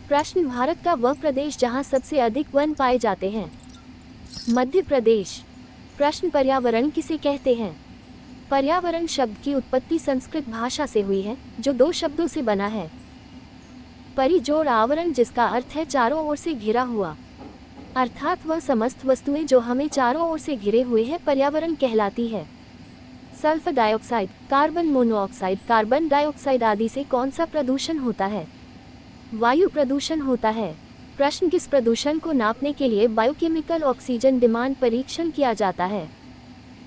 प्रश्न, भारत का वह प्रदेश जहां सबसे अधिक वन पाए जाते हैं? मध्य प्रदेश। प्रश्न, पर्यावरण किसे कहते हैं? पर्यावरण शब्द की उत्पत्ति संस्कृत भाषा से हुई है, जो दो शब्दों से बना है। परिजोड़ आवरण, जिसका अर्थ है चारों ओर से घिरा हुआ, अर्थात वह समस्त वस्तुएं जो हमें चारों ओर से घिरे हुए हैं पर्यावरण कहलाती है। Sulphur dioxide, carbon monoxide, carbon dioxide आदि से कौन सा प्रदूषण होता है? वायु प्रदूषण होता है। प्रश्न, किस प्रदूषण को नापने के लिए बायोकेमिकल ऑक्सीजन डिमांड परीक्षण किया जाता है?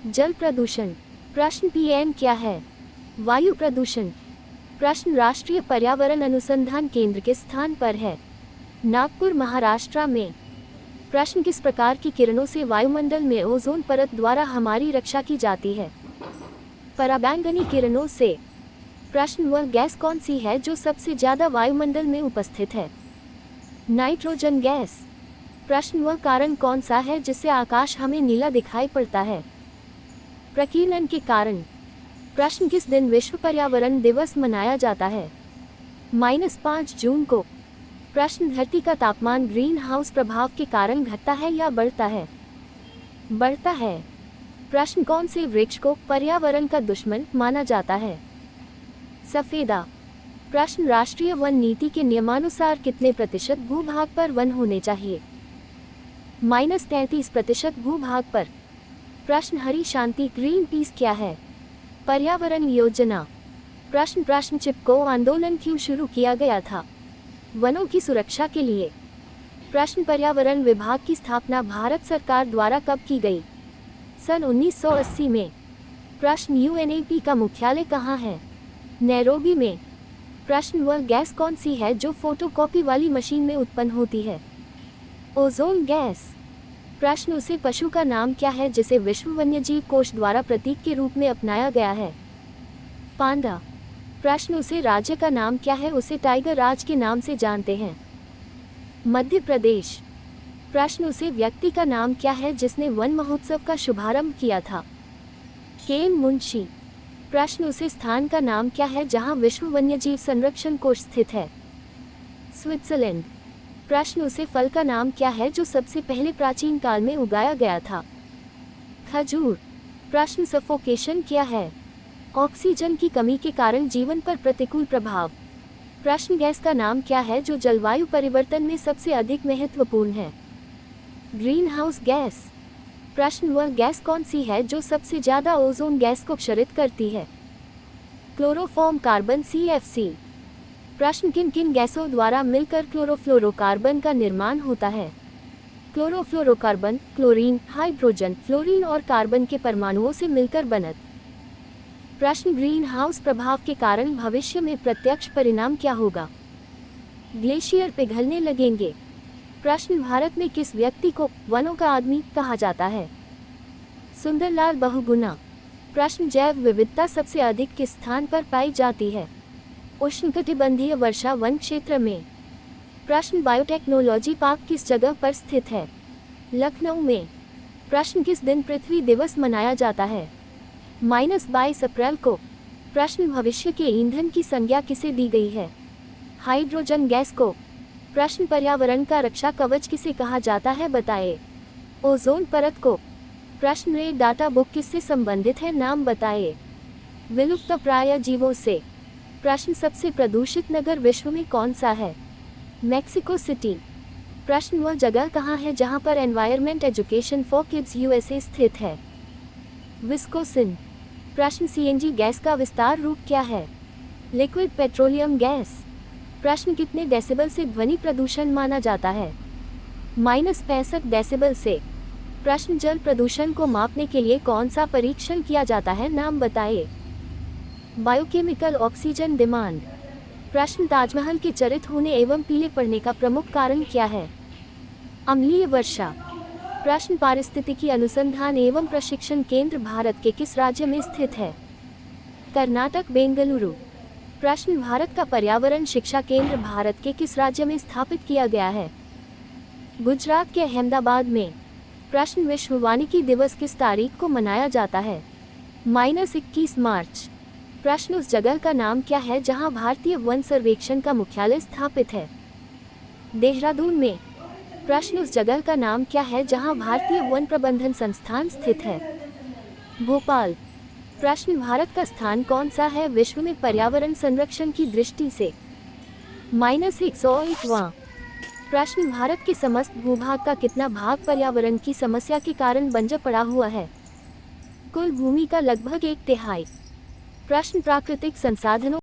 जल प्रदूषण। प्रश्न, पीएम क्या है? वायु प्रदूषण। प्रश्न, राष्ट्रीय पर्यावरण अनुसंधान केंद्र किस स्थान पर है? नागपुर, महाराष्ट्र में। प्रश्न, किस प्रकार की किरणों से वायुमंडल में ओजोन परत द्वारा हमारी रक्षा की जाती है? पराबैंगनी किरणों से। प्रश्न, वह गैस कौन सी है जो सबसे ज्यादा वायुमंडल में उपस्थित है? Nitrogen gas. प्रश्न, वह कारण कौन सा है जिससे आकाश हमें नीला दिखाई पड़ता है? प्रकीर्णन के कारण। प्रश्न, किस दिन विश्व पर्यावरण दिवस मनाया जाता है? -5 जून को। प्रश्न, धरती का तापमान ग्रीन हाउस प्रभाव के कारण घटता है या बढ़ता है? बढ़ता है। प्रश्न, कौन से वृक्ष को पर्यावरण का दुश्मन माना जाता है? सफेदा। प्रश्न, राष्ट्रीय वन नीति के नियमानुसार कितने प्रतिशत भूभाग पर वन होने चाहिए? -33% भूभाग पर। प्रश्न, हरी शांति ग्रीन पीस क्या है? पर्यावरण योजना। प्रश्न, चिपको आंदोलन क्यों शुरू किया गया था? वनों की सुरक्षा के लिए। प्रश्न, पर्यावरण विभाग की स्थापना भारत सरकार द्वारा कब की गई? सन 1980 में। प्रश्न, यूएनईपी का मुख्यालय कहाँ है? नैरोबी में। प्रश्न, वह गैस कौन सी है जो फोटोकॉपी वाली मशीन में उत्पन्न होती है? Ozone gas. प्रश्न, उसे पशु का नाम क्या है जिसे विश्व वन्यजीव कोष द्वारा प्रतीक के रूप में अपनाया गया है? पांडा। प्रश्न, उसे राज्य का नाम क्या है? उसे टाइगर राज के नाम से जानते हैं। मध्य प्रदेश। प्रश्न, उसे व्यक्ति का नाम क्या है जिसने वन महोत्सव का शुभारंभ किया था? केएम मुंशी। प्रश्न, उसे स्थान का नाम क्या है जहां विश्व वन्यजीव संरक्षण कोष स्थित है? स्विट्जरलैंड। प्रश्न, उसे फल का नाम क्या है जो सबसे पहले प्राचीन काल में उगाया गया था? खजूर। प्रश्न, सफोकेशन क्या है? ऑक्सीजन की कमी के कारण जीवन पर प्रतिकूल प्रभाव। प्रश्न, गैस का नाम क्या है जो जलवायु परिवर्तन में सबसे अधिक महत्वपूर्ण है? Green house gas. प्रश्न, वह गैस कौन सी है जो सबसे ज्यादा ओजोन गैस को क्षरित करती है? Chloroform carbon CFC। प्रश्न, किन किन गैसों द्वारा मिलकर क्लोरोफ्लोरोकार्बन का निर्माण होता है? क्लोरोफ्लोरोकार्बन, क्लोरीन, हाइड्रोजन, फ्लोरीन और कार्बन के परमाणुओं से मिलकर बनत। प्रश्न, ग्रीन हाउस प्रभाव के कारण भविष्य में प्रत्यक्ष परिणाम क्या होगा? ग्लेशियर पिघलने लगेंगे। प्रश्न, भारत में किस व्यक्ति को वनों का आदमी कहा जाता है? सुंदरलाल बहुगुणा। प्रश्न, जैव विविधता सबसे अधिक किस स्थान पर पाई जाती है? उष्णकटिबंधीय वर्षा वन क्षेत्र में। प्रश्न, बायोटेक्नोलॉजी पार्क किस जगह पर स्थित है? लखनऊ में। प्रश्न, किस दिन पृथ्वी दिवस मनाया जाता है? -22 अप्रैल को। प्रश्न, भविष्य के ईंधन की संज्ञा किसे दी गई है? हाइड्रोजन गैस को। प्रश्न, पर्यावरण का रक्षा कवच किसे कहा जाता है? बताएं। ओजोन परत को। प्रश्न, रेड डाटा बुक किससे संबंधित है? नाम बताएं। विलुप्तप्राय जीवों से। प्रश्न, सबसे प्रदूषित नगर विश्व में कौन सा है? Mexico city. प्रश्न, वह जगह कहाँ है जहाँ पर environment education for kids USA स्थित है? विस्कोसिन। प्रश्न, CNG गैस का विस्तार रूप क्या है? Liquid petroleum gas. प्रश्न, कितने डेसिबल से ध्वनि प्रदूषण माना जाता है? -65 डेसिबल से। प्रश्न, जल प्रदूषण को मापने के लिए कौन सा परीक्षण किया जाता है? नाम बताइए। Biochemical oxygen demand. प्रश्न, ताजमहल के चरित होने एवं पीले पड़ने का प्रमुख कारण क्या है? अम्लीय वर्षा। प्रश्न, पारिस्थितिकी अनुसंधान एवं प्रशिक्षण केंद्र भारत के किस राज्य में स्थित है? कर्नाटक, बेंगलुरु। प्रश्न, भारत का पर्यावरण शिक्षा केंद्र भारत के किस राज्य में स्थापित किया गया है? गुजरात के अहमदाबाद में। प्रश्न, विश्व वानिकी दिवस किस तारीख को मनाया जाता है? -21 मार्च। प्रश्न, उस जगह का नाम क्या है जहां भारतीय वन सर्वेक्षण का मुख्यालय स्थापित है? देहरादून में। प्रश्न उस जगह का नाम क्या है जहां भारतीय वन प्रबंधन संस्थान स्थित है? भोपाल। प्रश्न भारत का स्थान कौन सा है विश्व में पर्यावरण संरक्षण की दृष्टि से? -101वां। प्रश्न भारत के समस्त भूभाग का कितना भाग पर्यावरण की समस्या के कारण बंजर पड़ा हुआ है? कुल भूमि का लगभग 1/3। प्रश्न प्राकृतिक संसाधनों